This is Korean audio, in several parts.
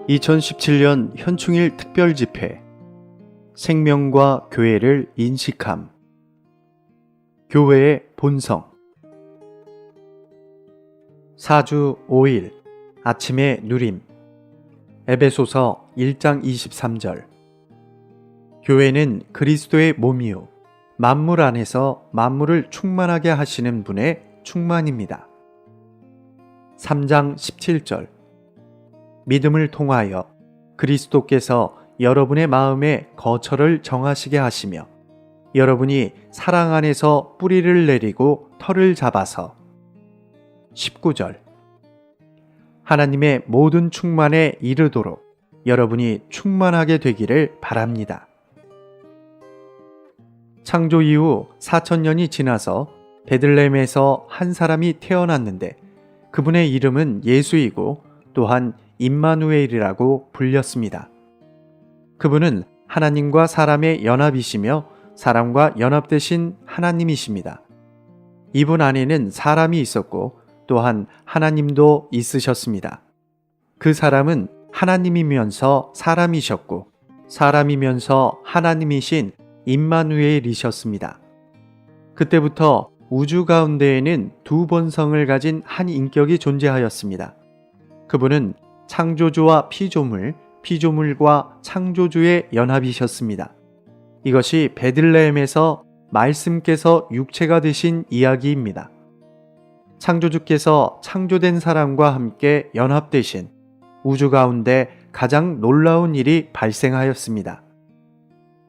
2017년 현충일 특별집회 생명과 교회를 인식함. 교회의 본성. 4주 5일 아침의 누림. 에베소서 1장 23절. 교회는 그리스도의 몸이요 만물 안에서 만물을 충만하게 하시는 분의 충만입니다. 3장 17절. 믿음을 통하여 그리스도께서 여러분의 마음에 거처를 정하시게 하시며 여러분이 사랑 안에서 뿌리를 내리고 털을 잡아서. 19절. 하나님의 모든 충만에 이르도록 여러분이 충만하게 되기를 바랍니다. 창조 이후 4000년이 지나서 베들레헴에서 한 사람이 태어났는데 그분의 이름은 예수이고 또한 임마누엘이라고 불렸습니다. 그분은 하나님과 사람의 연합이시며 사람과 연합되신 하나님이십니다. 이분 안에는 사람이 있었고 또한 하나님도 있으셨습니다. 그 사람은 하나님이면서 사람이셨고 사람이면서 하나님이신 임마누엘이셨습니다. 그때부터 우주 가운데에는 두 본성을 가진 한 인격이 존재하였습니다. 그분은 창조주와 피조물, 피조물과 창조주의 연합이셨습니다. 이것이 베들레헴에서 말씀께서 육체가 되신 이야기입니다. 창조주께서 창조된 사람과 함께 연합되신 우주 가운데 가장 놀라운 일이 발생하였습니다.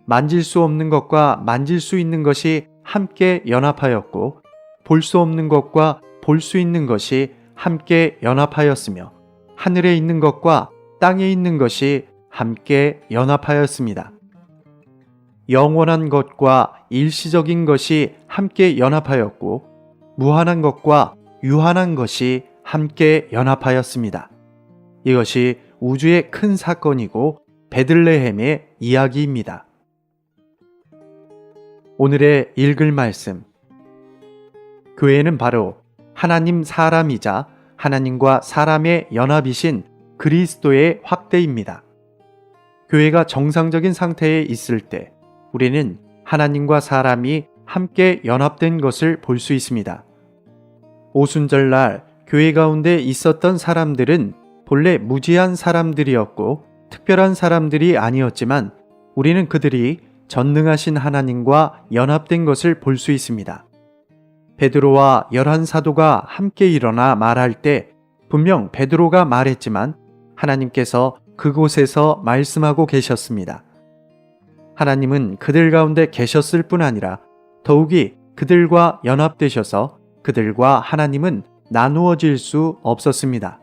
만질 수 없는 것과 만질 수 있는 것이 함께 연합하였고 볼 수 없는 것과 볼 수 있는 것이 함께 연합하였으며 하늘에 있는 것과 땅에 있는 것이 함께 연합하였습니다. 영원한 것과 일시적인 것이 함께 연합하였고 무한한 것과 유한한 것이 함께 연합하였습니다. 이것이 우주의 큰 사건이고 베들레헴의 이야기입니다. 오늘의 읽을 말씀. 교회는 바로 하나님 사람이자 하나님과 사람의 연합이신 그리스도의 확대입니다. 교회가 정상적인 상태에 있을 때 우리는 하나님과 사람이 함께 연합된 것을 볼 수 있습니다. 오순절날 교회 가운데 있었던 사람들은 본래 무지한 사람들이었고 특별한 사람들이 아니었지만 우리는 그들이 전능하신 하나님과 연합된 것을 볼 수 있습니다. 베드로와 11사도가 함께 일어나 말할 때 분명 베드로가 말했지만 하나님께서 그곳에서 말씀하고 계셨습니다. 하나님은 그들 가운데 계셨을 뿐 아니라 더욱이 그들과 연합되셔서 그들과 하나님은 나누어질 수 없었습니다.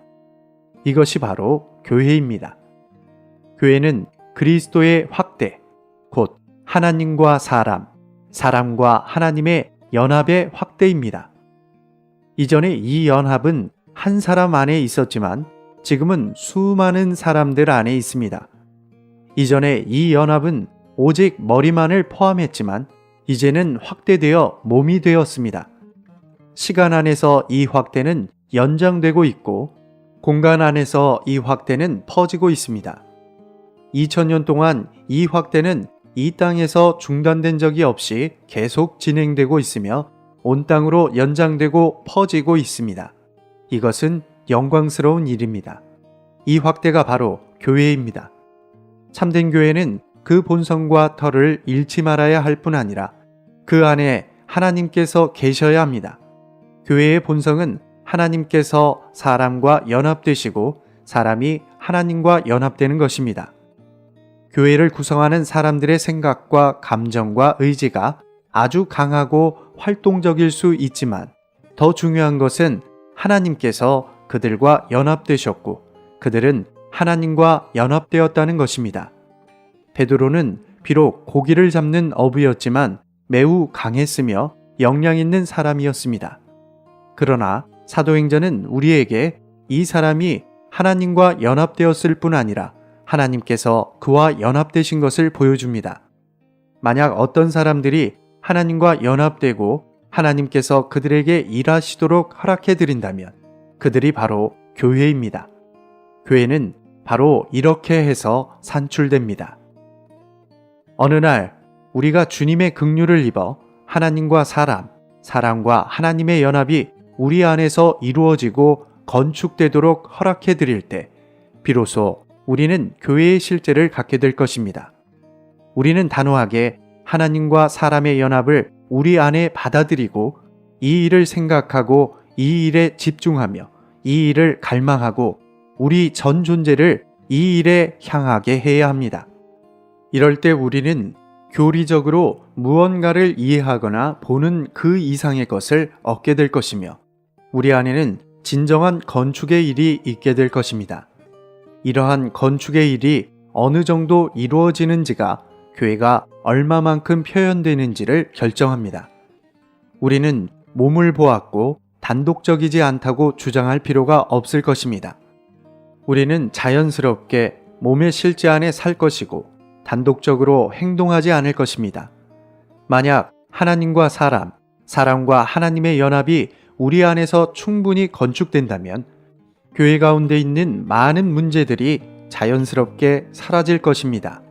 이것이 바로 교회입니다. 교회는 그리스도의 확대, 곧 하나님과 사람, 사람과 하나님의 연합의 확대입니다. 이전에 이 연합은 한 사람 안에 있었지만 지금은 수많은 사람들 안에 있습니다. 이전에 이 연합은 오직 머리만을 포함했지만 이제는 확대되어 몸이 되었습니다. 시간 안에서 이 확대는 연장되고 있고 공간 안에서 이 확대는 퍼지고 있습니다. 2000년 동안 이 확대는 이 땅에서 중단된 적이 없이 계속 진행되고 있으며 온 땅으로 연장되고 퍼지고 있습니다. 이것은 영광스러운 일입니다. 이 확대가 바로 교회입니다. 참된 교회는 그 본성과 털을 잃지 말아야 할 뿐 아니라 그 안에 하나님께서 계셔야 합니다. 교회의 본성은 하나님께서 사람과 연합되시고 사람이 하나님과 연합되는 것입니다. 교회를 구성하는 사람들의 생각과 감정과 의지가 아주 강하고 활동적일 수 있지만 더 중요한 것은 하나님께서 그들과 연합되셨고 그들은 하나님과 연합되었다는 것입니다. 베드로는 비록 고기를 잡는 어부였지만 매우 강했으며 역량 있는 사람이었습니다. 그러나 사도행전은 우리에게 이 사람이 하나님과 연합되었을 뿐 아니라 하나님께서 그와 연합되신 것을 보여줍니다. 만약 어떤 사람들이 하나님과 연합되고 하나님께서 그들에게 일하시도록 허락해 드린다면 그들이 바로 교회입니다. 교회는 바로 이렇게 해서 산출됩니다. 어느 날 우리가 주님의 긍휼을 입어 하나님과 사람과 하나님의 연합이 우리 안에서 이루어지고 건축되도록 허락해 드릴 때 비로소 우리는 교회의 실제를 갖게 될 것입니다. 우리는 단호하게 하나님과 사람의 연합을 우리 안에 받아들이고 이 일을 생각하고 이 일에 집중하며 이 일을 갈망하고 우리 전 존재를 이 일에 향하게 해야 합니다. 이럴 때 우리는 교리적으로 무언가를 이해하거나 보는 그 이상의 것을 얻게 될 것이며 우리 안에는 진정한 건축의 일이 있게 될 것입니다. 이러한 건축의 일이 어느 정도 이루어지는지가 교회가 얼마만큼 표현되는지를 결정합니다. 우리는 몸을 보았고 단독적이지 않다고 주장할 필요가 없을 것입니다. 우리는 자연스럽게 몸의 실제 안에 살 것이고 단독적으로 행동하지 않을 것입니다. 만약 하나님과 사람과 하나님의 연합이 우리 안에서 충분히 건축된다면 교회 가운데 있는 많은 문제들이 자연스럽게 사라질 것입니다.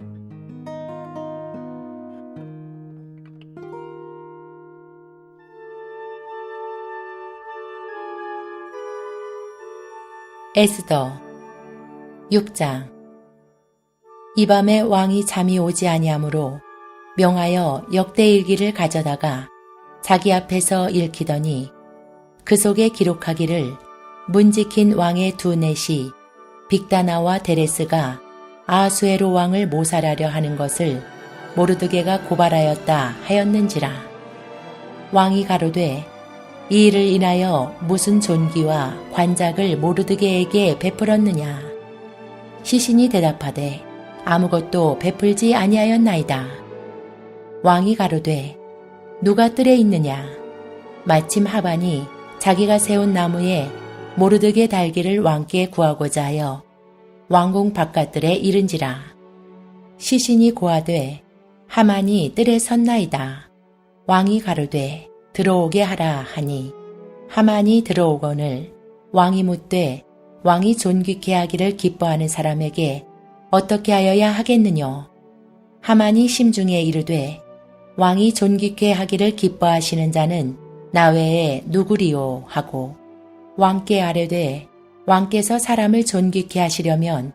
에스더 6장. 이 밤에 왕이 잠이 오지 아니하므로 명하여 역대일기를 가져다가 자기 앞에서 읽히더니 그 속에 기록하기를 문지킨 왕의 두 넷이 빅다나와 데레스가 아하수에로 왕을 모살하려 하는 것을 모르드게가 고발하였다 하였는지라. 왕이 가로되 이 일을 인하여 무슨 존귀와 관작을 모르드게에게 베풀었느냐. 시신이 대답하되 아무것도 베풀지 아니하였나이다. 왕이 가로되 누가 뜰에 있느냐. 마침 하반이 자기가 세운 나무에 모르드게 달기를 왕께 구하고자 하여 왕궁 바깥들에 이른지라. 시신이 고하되 하만이 뜰에 섰나이다. 왕이 가로되 들어오게 하라 하니 하만이 들어오거늘 왕이 묻되 왕이 존귀케 하기를 기뻐하는 사람에게 어떻게 하여야 하겠느뇨. 하만이 심중에 이르되 왕이 존귀케 하기를 기뻐하시는 자는 나 외에 누구리요 하고 왕께 아뢰되 왕께서 사람을 존귀케 하시려면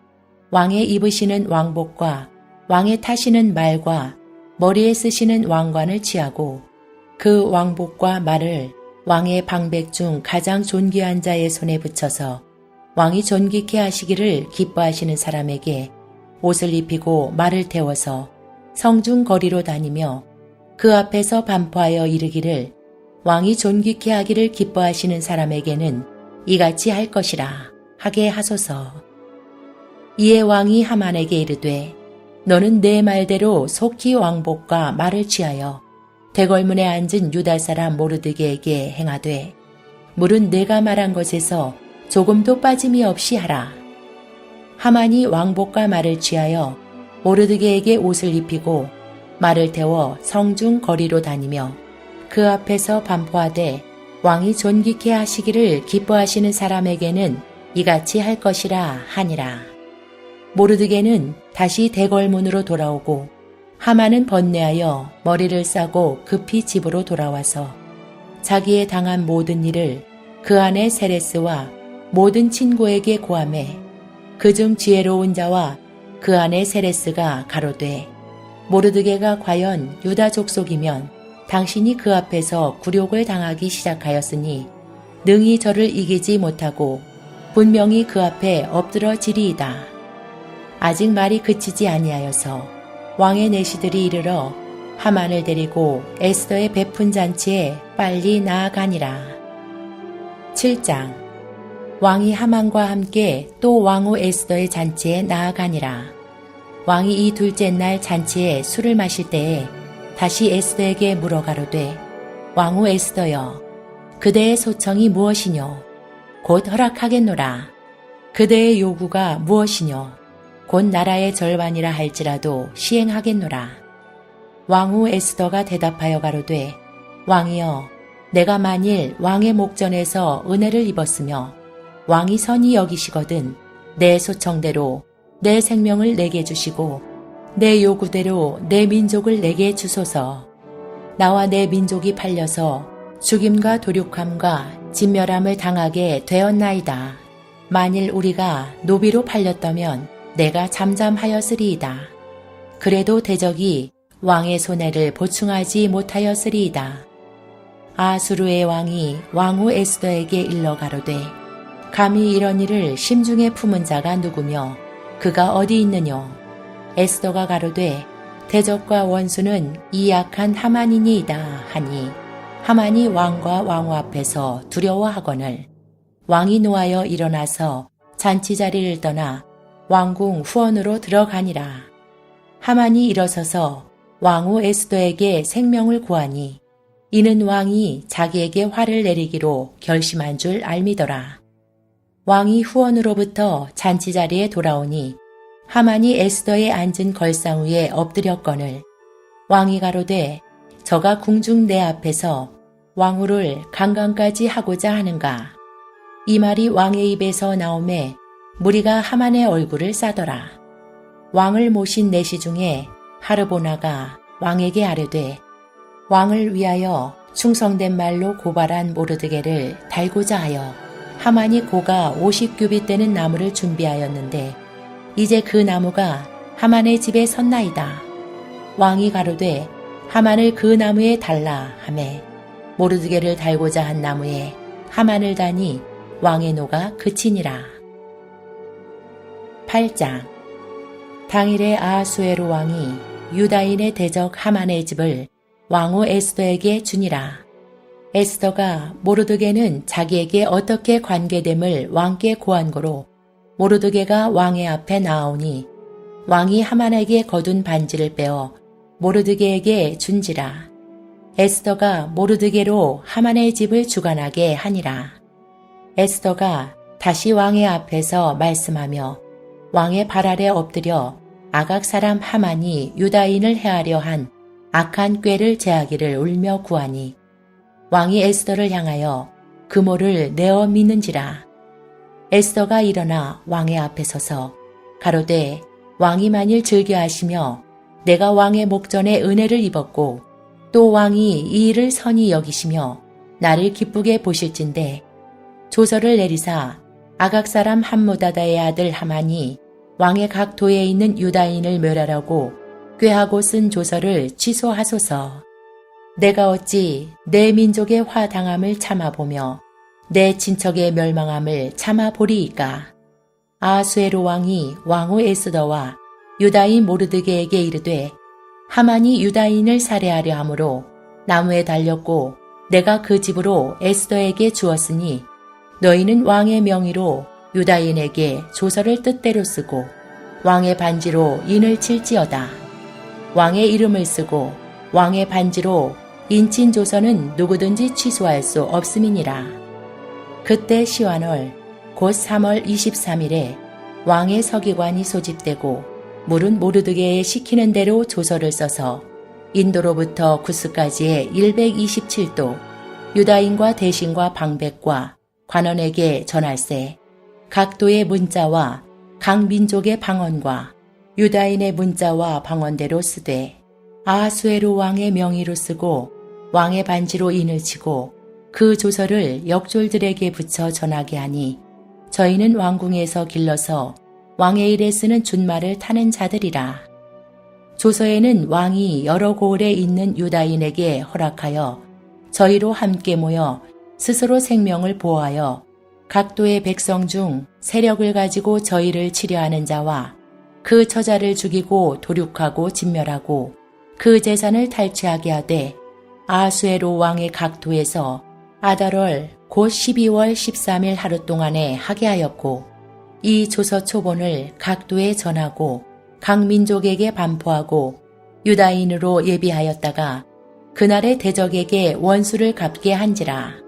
왕의 입으시는 왕복과 왕의 타시는 말과 머리에 쓰시는 왕관을 취하고 그 왕복과 말을 왕의 방백 중 가장 존귀한 자의 손에 붙여서 왕이 존귀케 하시기를 기뻐하시는 사람에게 옷을 입히고 말을 태워서 성중 거리로 다니며 그 앞에서 반포하여 이르기를 왕이 존귀케 하기를 기뻐하시는 사람에게는 이같이 할 것이라 하게 하소서. 이에 왕이 하만에게 이르되 너는 내 말대로 속히 왕복과 말을 취하여 대궐문에 앉은 유다 사람 모르드게에게 행하되 물은 내가 말한 것에서 조금도 빠짐이 없이 하라. 하만이 왕복과 말을 취하여 모르드게에게 옷을 입히고 말을 태워 성중 거리로 다니며 그 앞에서 반포하되 왕이 존귀케 하시기를 기뻐하시는 사람에게는 이같이 할 것이라 하니라. 모르드게는 다시 대궐문으로 돌아오고 하만은 번뇌하여 머리를 싸고 급히 집으로 돌아와서 자기의 당한 모든 일을 그 아내 세레스와 모든 친구에게 고하매 그중 지혜로운 자와 그 아내 세레스가 가로되 모르드게가 과연 유다 족속이면 당신이 그 앞에서 굴욕을 당하기 시작하였으니 능히 저를 이기지 못하고 분명히 그 앞에 엎드러지리이다. 아직 말이 그치지 아니하여서 왕의 내시들이 이르러 하만을 데리고 에스더의 베푼 잔치에 빨리 나아가니라. 7장. 왕이 하만과 함께 또 왕후 에스더의 잔치에 나아가니라. 왕이 이 둘째 날 잔치에 술을 마실 때에 다시 에스더에게 물어 가로되 왕후 에스더여 그대의 소청이 무엇이뇨. 곧 허락하겠노라. 그대의 요구가 무엇이뇨. 곧 나라의 절반이라 할지라도 시행하겠노라. 왕후 에스더가 대답하여 가로되 왕이여 내가 만일 왕의 목전에서 은혜를 입었으며 왕이 선히 여기시거든 내 소청대로 내 생명을 내게 주시고 내 요구대로 내 민족을 내게 주소서. 나와 내 민족이 팔려서 죽임과 도륙함과 진멸함을 당하게 되었나이다. 만일 우리가 노비로 팔렸다면 내가 잠잠하였으리이다. 그래도 대적이 왕의 손해를 보충하지 못하였으리이다. 아수르의 왕이 왕후 에스더에게 일러 가로되 감히 이런 일을 심중에 품은 자가 누구며 그가 어디 있느뇨? 에스더가 가로되 대적과 원수는 이 약한 하만이니이다 하니 하만이 왕과 왕후 앞에서 두려워하거늘 왕이 노하여 일어나서 잔치 자리를 떠나 왕궁 후원으로 들어가니라. 하만이 일어서서 왕후 에스더에게 생명을 구하니 이는 왕이 자기에게 화를 내리기로 결심한 줄 알미더라. 왕이 후원으로부터 잔치 자리에 돌아오니 하만이 에스더의 앉은 걸상 위에 엎드렸거늘 왕이 가로되 저가 궁중 내 앞에서 왕후를 강간까지 하고자 하는가? 이 말이 왕의 입에서 나오매 무리가 하만의 얼굴을 싸더라. 왕을 모신 내시 중에 하르보나가 왕에게 아뢰되 왕을 위하여 충성된 말로 고발한 모르드게를 달고자 하여 하만이 고가 50규빗 되는 나무를 준비하였는데 이제 그 나무가 하만의 집에 섰나이다. 왕이 가로되 하만을 그 나무에 달라 하매 모르드게를 달고자 한 나무에 하만을 다니 왕의 노가 그치니라. 8장. 당일에 아하수에로 왕이 유다인의 대적 하만의 집을 왕후 에스더에게 주니라. 에스더가 모르드게는 자기에게 어떻게 관계됨을 왕께 고한고로 모르드게가 왕의 앞에 나아오니 왕이 하만에게 거둔 반지를 빼어 모르드게에게 준지라. 에스더가 모르드게로 하만의 집을 주관하게 하니라. 에스더가 다시 왕의 앞에서 말씀하며 왕의 발 아래 엎드려 아각 사람 하만이 유다인을 해하려 한 악한 꾀를 제하기를 울며 구하니 왕이 에스더를 향하여 그모를 내어 믿는지라. 에스더가 일어나 왕의 앞에 서서 가로되 왕이 만일 즐겨하시며 내가 왕의 목전에 은혜를 입었고 또 왕이 이 일을 선히 여기시며 나를 기쁘게 보실진대 조서를 내리사 아각 사람 함무다다의 아들 하만이 왕의 각 도에 있는 유다인을 멸하라고 꾀하고 쓴 조서를 취소하소서. 내가 어찌 내 민족의 화당함을 참아보며 내 친척의 멸망함을 참아보리이까. 아하수에로 왕이 왕후 에스더와 유다인 모르드게에게 이르되 하만이 유다인을 살해하려 하므로 나무에 달렸고 내가 그 집으로 에스더에게 주었으니 너희는 왕의 명의로 유다인에게 조서를 뜻대로 쓰고 왕의 반지로 인을 칠지어다. 왕의 이름을 쓰고 왕의 반지로 인친 조서는 누구든지 취소할 수 없음이니라. 그때 시완월 곧 3월 23일에 왕의 서기관이 소집되고 물은 모르드게에 시키는 대로 조서를 써서 인도로부터 구스까지의 127도 유다인과 대신과 방백과 관원에게 전할세. 각 도의 문자와 각 민족의 방언과 유다인의 문자와 방언대로 쓰되 아하수에로 왕의 명의로 쓰고 왕의 반지로 인을 치고 그 조서를 역졸들에게 붙여 전하게 하니 저희는 왕궁에서 길러서 왕의 일에 쓰는 준말을 타는 자들이라. 조서에는 왕이 여러 고을에 있는 유다인에게 허락하여 저희로 함께 모여 스스로 생명을 보호하여 각 도의 백성 중 세력을 가지고 저희를 치려하는 자와 그 처자를 죽이고 도륙하고 진멸하고 그 재산을 탈취하게 하되 아하수에로 왕의 각 도에서 아달월 곧 12월 13일 하루 동안에 하게 하였고 이 조서 초본을 각 도에 전하고 각 민족에게 반포하고 유다인으로 예비하였다가 그날의 대적에게 원수를 갚게 한지라.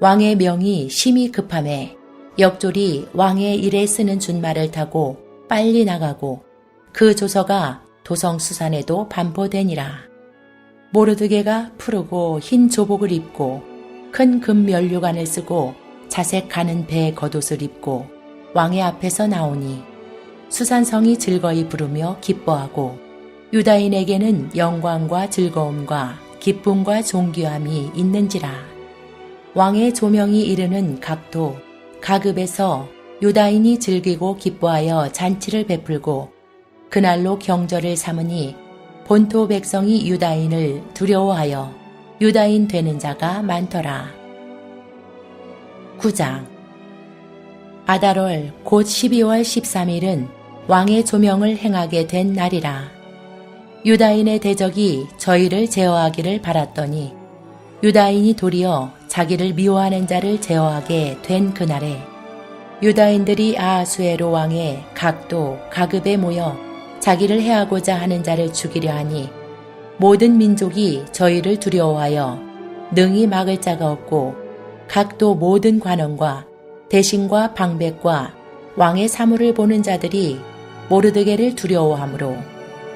왕의 명이 심히 급함에 역졸이 왕의 일에 쓰는 준말을 타고 빨리 나가고 그 조서가 도성수산에도 반포되니라. 모르드게가 푸르고 흰 조복을 입고 큰 금 면류관을 쓰고 자색 가는 배의 겉옷을 입고 왕의 앞에서 나오니 수산성이 즐거이 부르며 기뻐하고 유다인에게는 영광과 즐거움과 기쁨과 존귀함이 있는지라. 왕의 조명이 이르는 각도, 가급에서 유다인이 즐기고 기뻐하여 잔치를 베풀고 그날로 경절을 삼으니 본토 백성이 유다인을 두려워하여 유다인 되는 자가 많더라. 9장. 아달월 곧 12월 13일은 왕의 조명을 행하게 된 날이라. 유다인의 대적이 저희를 제어하기를 바랐더니 유다인이 도리어 자기를 미워하는 자를 제어하게 된 그날에 유다인들이 아하수에로 왕의 각도, 가급에 모여 자기를 해하고자 하는 자를 죽이려 하니 모든 민족이 저희를 두려워하여 능히 막을 자가 없고 각도 모든 관원과 대신과 방백과 왕의 사물을 보는 자들이 모르드게를 두려워하므로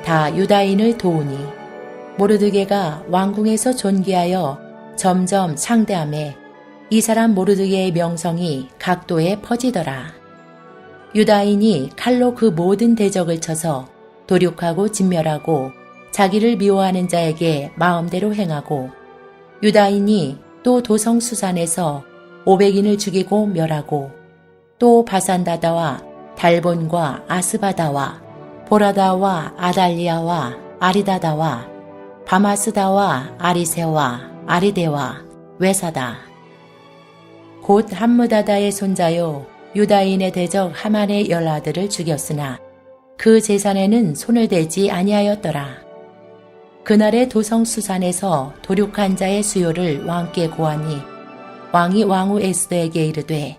다 유다인을 도우니 모르드게가 왕궁에서 존귀하여 점점 창대함에 이 사람 모르드게의 명성이 각도에 퍼지더라. 유다인이 칼로 그 모든 대적을 쳐서 도륙하고 진멸하고 자기를 미워하는 자에게 마음대로 행하고 유다인이 또 도성 수산에서 500인을 죽이고 멸하고 또 바산다다와 달본과 아스바다와 보라다와 아달리아와 아리다다와 바마스다와 아리세와 아리데와 외사다. 곧 함무다다의 손자요 유다인의 대적 하만의 열아들을 죽였으나 그 제산에는 손을 대지 아니하였더라. 그날의 도성수산에서 도륙한 자의 수요를 왕께 고하니 왕이 왕후 에스더에게 이르되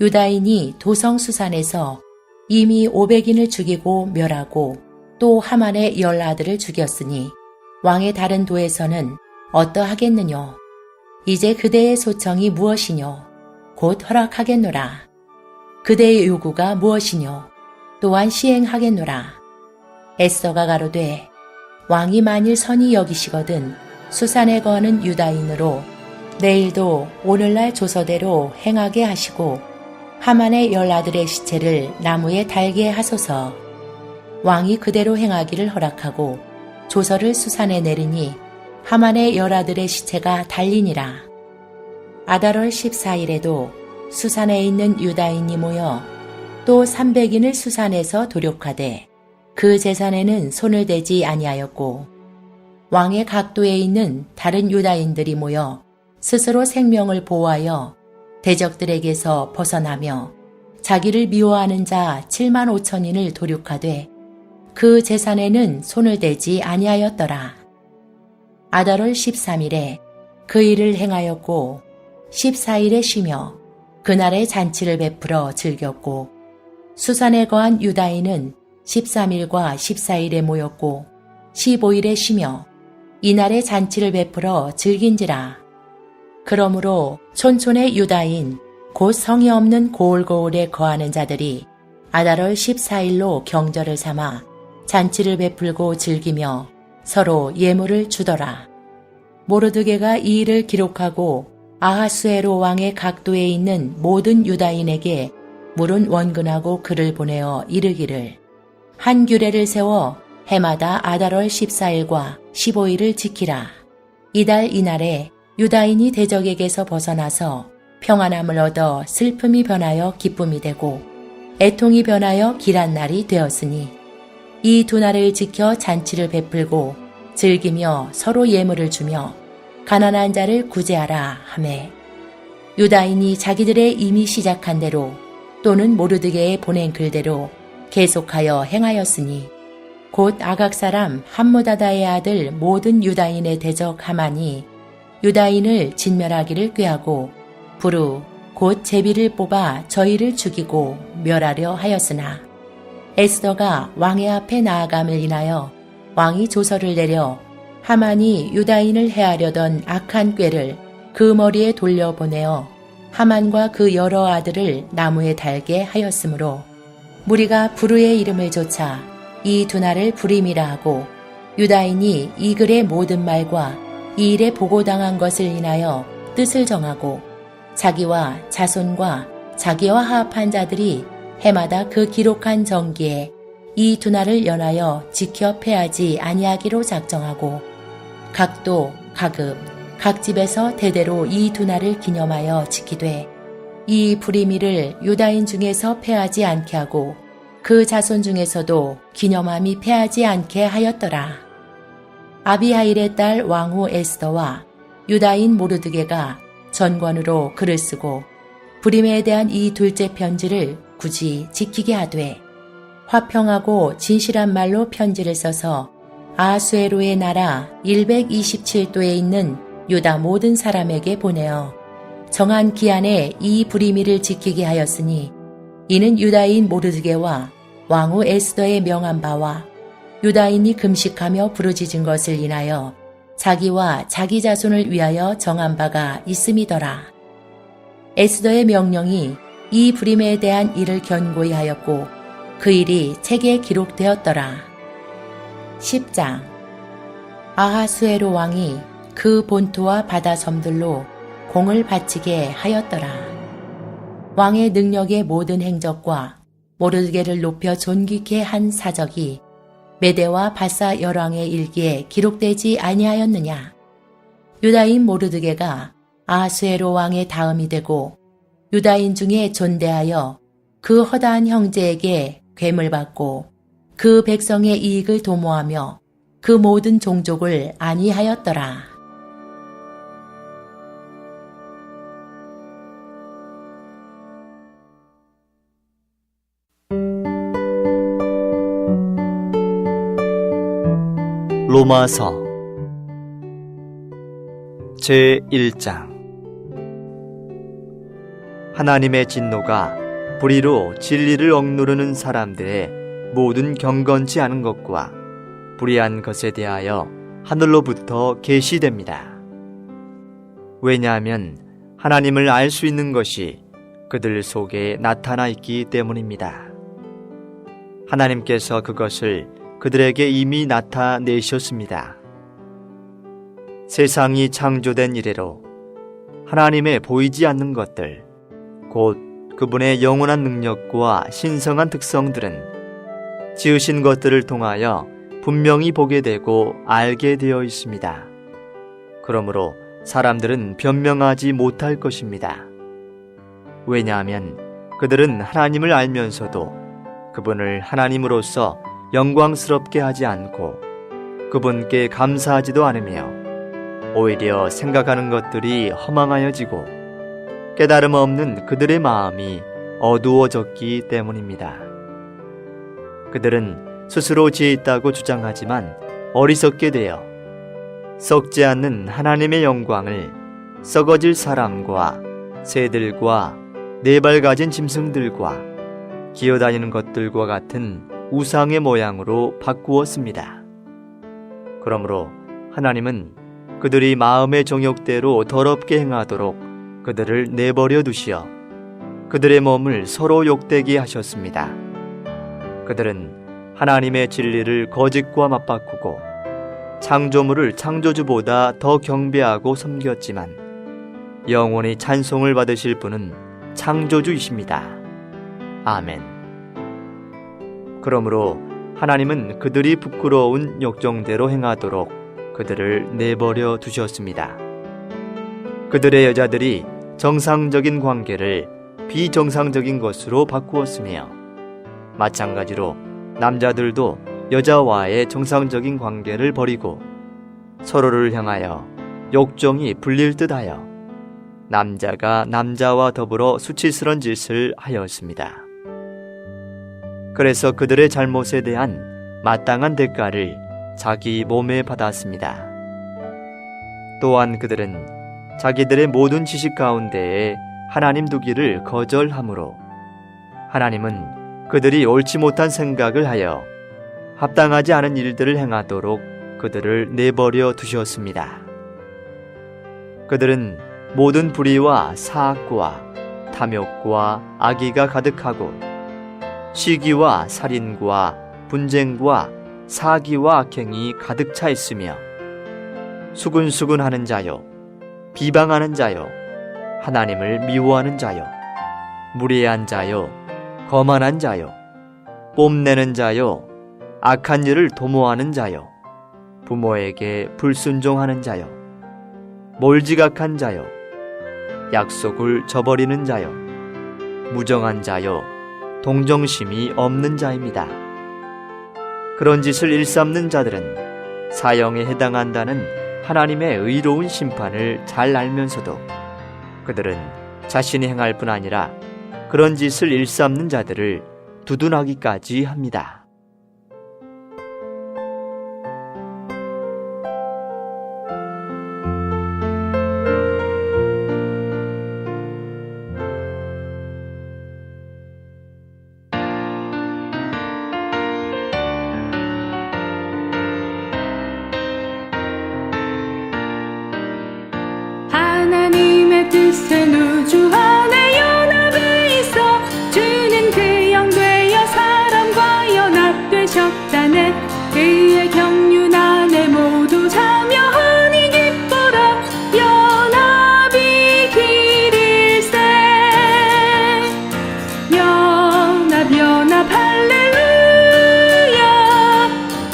유다인이 도성수산에서 이미 500인을 죽이고 멸하고 또 하만의 열아들을 죽였으니 왕의 다른 도에서는 어떠하겠느뇨? 이제 그대의 소청이 무엇이뇨? 곧 허락하겠노라. 그대의 요구가 무엇이뇨? 또한 시행하겠노라. 에스더가 가로되 왕이 만일 선히 여기시거든 수산에 거하는 유다인으로 내일도 오늘날 조서대로 행하게 하시고 하만의 열아들의 시체를 나무에 달게 하소서. 왕이 그대로 행하기를 허락하고 조서를 수산에 내리니 하만의 열아들의 시체가 달리니라. 아달월 14일에도 수산에 있는 유다인이 모여 또 300인을 수산에서 도륙하되 그 제산에는 손을 대지 아니하였고 왕의 각도에 있는 다른 유다인들이 모여 스스로 생명을 보호하여 대적들에게서 벗어나며 자기를 미워하는 자 7만 5천인을 도륙하되 그 제산에는 손을 대지 아니하였더라. 아달월 13일에 그 일을 행하였고 14일에 쉬며 그날에 잔치를 베풀어 즐겼고 수산에 거한 유다인은 13일과 14일에 모였고 15일에 쉬며 이날에 잔치를 베풀어 즐긴지라. 그러므로 촌촌의 유다인 곧 성이 없는 고을고을에 거하는 자들이 아달월 14일로 경절을 삼아 잔치를 베풀고 즐기며 서로 예물을 주더라. 모르드게가 이 일을 기록하고 아하수에로 왕의 각도에 있는 모든 유다인에게 물은 원근하고 글을 보내어 이르기를 한 규례를 세워 해마다 아달월 14일과 15일을 지키라. 이달 이날에 유다인이 대적에게서 벗어나서 평안함을 얻어 슬픔이 변하여 기쁨이 되고 애통이 변하여 길한 날이 되었으니 이 두 날을 지켜 잔치를 베풀고 즐기며 서로 예물을 주며 가난한 자를 구제하라 하매 유다인이 자기들의 이미 시작한 대로 또는 모르드게의 보낸 글대로 계속하여 행하였으니 곧 아각 사람 함무다다의 아들 모든 유다인의 대적 하만이 유다인을 진멸하기를 꾀하고 부르 곧 제비를 뽑아 저희를 죽이고 멸하려 하였으나 에스더가 왕의 앞에 나아감을 인하여 왕이 조서를 내려 하만이 유다인을 해하려던 악한 꾀를 그 머리에 돌려보내어 하만과 그 여러 아들을 나무에 달게 하였으므로 무리가 부르의 이름을 조차 이 두 날을 불임이라 하고 유다인이 이 글의 모든 말과 이 일에 보고당한 것을 인하여 뜻을 정하고 자기와 자손과 자기와 하합한 자들이 해마다 그 기록한 정기에 이 두날을 연하여 지켜 패하지 아니하기로 작정하고 각도, 각읍, 각 집에서 대대로 이 두날을 기념하여 지키되 이 불임이를 유다인 중에서 패하지 않게 하고 그 자손 중에서도 기념함이 패하지 않게 하였더라. 아비하일의 딸 왕후 에스더와 유다인 모르드게가 전권으로 글을 쓰고 불임에 대한 이 둘째 편지를 굳이 지키게 하되 화평하고 진실한 말로 편지를 써서 아수에로의 나라 127도에 있는 유다 모든 사람에게 보내어 정한 기한에 이 불임이를 지키게 하였으니 이는 유다인 모르드게와 왕후 에스더의 명한 바와 유다인이 금식하며 부르짖은 것을 인하여 자기와 자기 자손을 위하여 정한 바가 있음이더라. 에스더의 명령이 이 불임에 대한 일을 견고히 하였고 그 일이 책에 기록되었더라. 10장 아하수에로 왕이 그 본토와 바다 섬들로 공을 바치게 하였더라. 왕의 능력의 모든 행적과 모르드게를 높여 존귀케 한 사적이 메대와 바사 열왕의 일기에 기록되지 아니하였느냐. 유다인 모르드게가 아하수에로 왕의 다음이 되고 유다인 중에 존대하여 그 허다한 형제에게 괴물 받고 그 백성의 이익을 도모하며 그 모든 종족을 안위하였더라. 로마서 제1장 하나님의 진노가 불의로 진리를 억누르는 사람들의 모든 경건치 않은 것과 불의한 것에 대하여 하늘로부터 계시됩니다. 왜냐하면 하나님을 알 수 있는 것이 그들 속에 나타나 있기 때문입니다. 하나님께서 그것을 그들에게 이미 나타내셨습니다. 세상이 창조된 이래로 하나님의 보이지 않는 것들, 곧 그분의 영원한 능력과 신성한 특성들은 지으신 것들을 통하여 분명히 보게 되고 알게 되어 있습니다. 그러므로 사람들은 변명하지 못할 것입니다. 왜냐하면 그들은 하나님을 알면서도 그분을 하나님으로서 영광스럽게 하지 않고 그분께 감사하지도 않으며 오히려 생각하는 것들이 허망하여지고 깨달음 없는 그들의 마음이 어두워졌기 때문입니다. 그들은 스스로 지혜 있다고 주장하지만 어리석게 되어 썩지 않는 하나님의 영광을 썩어질 사람과 새들과 네 발 가진 짐승들과 기어다니는 것들과 같은 우상의 모양으로 바꾸었습니다. 그러므로 하나님은 그들이 마음의 정욕대로 더럽게 행하도록 그들을 내버려 두시어 그들의 몸을 서로 욕되게 하셨습니다. 그들은 하나님의 진리를 거짓과 맞바꾸고 창조물을 창조주보다 더 경배하고 섬겼지만 영원히 찬송을 받으실 분은 창조주이십니다. 아멘. 그러므로 하나님은 그들이 부끄러운 욕정대로 행하도록 그들을 내버려 두셨습니다. 그들의 여자들이 정상적인 관계를 비정상적인 것으로 바꾸었으며 마찬가지로 남자들도 여자와의 정상적인 관계를 버리고 서로를 향하여 욕정이 불릴 듯하여 남자가 남자와 더불어 수치스러운 짓을 하였습니다. 그래서 그들의 잘못에 대한 마땅한 대가를 자기 몸에 받았습니다. 또한 그들은 자기들의 모든 지식 가운데에 하나님 두기를 거절하므로 하나님은 그들이 옳지 못한 생각을 하여 합당하지 않은 일들을 행하도록 그들을 내버려 두셨습니다. 그들은 모든 불의와 사악과 탐욕과 악의가 가득하고 시기와 살인과 분쟁과 사기와 악행이 가득 차 있으며 수근수근하는 자요, 비방하는 자요, 하나님을 미워하는 자요, 무례한 자요, 거만한 자요, 뽐내는 자요, 악한 일을 도모하는 자요, 부모에게 불순종하는 자요, 몰지각한 자요, 약속을 저버리는 자요, 무정한 자요, 동정심이 없는 자입니다. 그런 짓을 일삼는 자들은 사형에 해당한다는 하나님의 의로운 심판을 잘 알면서도 그들은 자신이 행할 뿐 아니라 그런 짓을 일삼는 자들을 두둔하기까지 합니다. 하나님의 뜻은 우주 안에 연합해 있어 주는 그 영 되어 사람과 연합되셨다네. 그의 경륜 안에 모두 참여하니 기뻐라. 연합이 길일세. 연합 연합 할렐루야.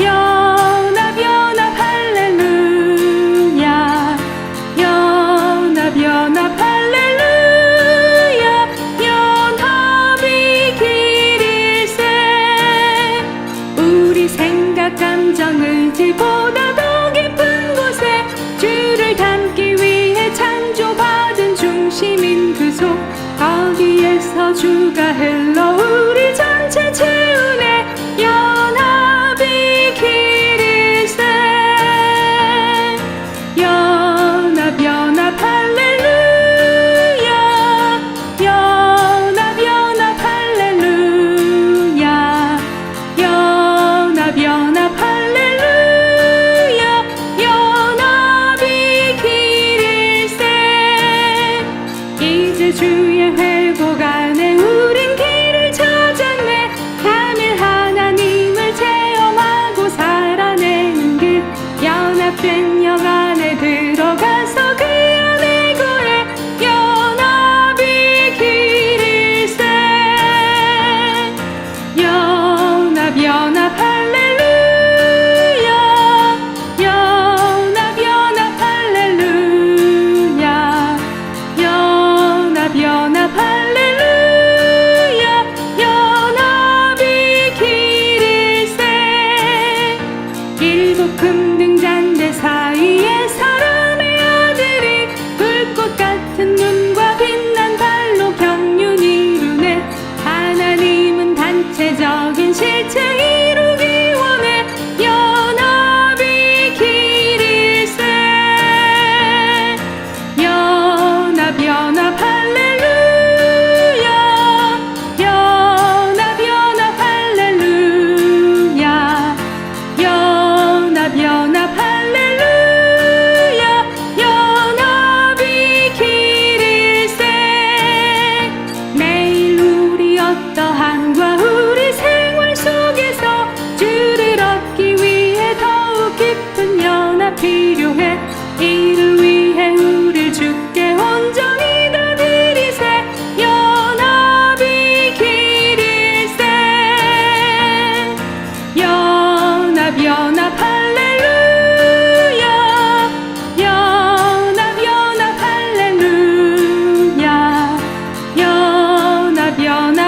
연합 연합 할렐루야. 연합 할렐루야. 연합이 길일세. 우리 생각 감정 의지보다 더 깊은 곳에 주를 닮기 위해 창조받은 중심인 그 속, 거기에서 주가 흘러 우리 전체 채우네. 연합이 길일세. 연합 할렐루야. 연합 할렐루야. 연합 할렐루야. 연합이 길일세. 이제 주의 회복 안에 우린 길을 찾았네. 삼일 하나님을 체험하고 살아내는 길, 연합된 영 안에 들어가서 그 안에 거해. 연합이 길일세. 연합 할렐루야. 연합 할렐루야. 연합 할렐루야. 연합이 길일세. 일곱 금등잔대 사이에 사람의 아들이 불꽃 같은 눈과 빛난 발로 경륜 이루네. 하나님은 단체적인 실체 이루기 원해. 연합이 길일세. 연합 할렐루야. 연합 할렐루야. 연합 할렐루야. 연합이 길일세. 매일 우리 어떠한과 우리 생활 속에서 주를 얻기 위해 더욱 깊은 연합 필요해. 이를 위해 우릴 주께 온전히 다 드리세. 연합이 길일세. 연합 할렐루야. 연합 할렐루야. 연합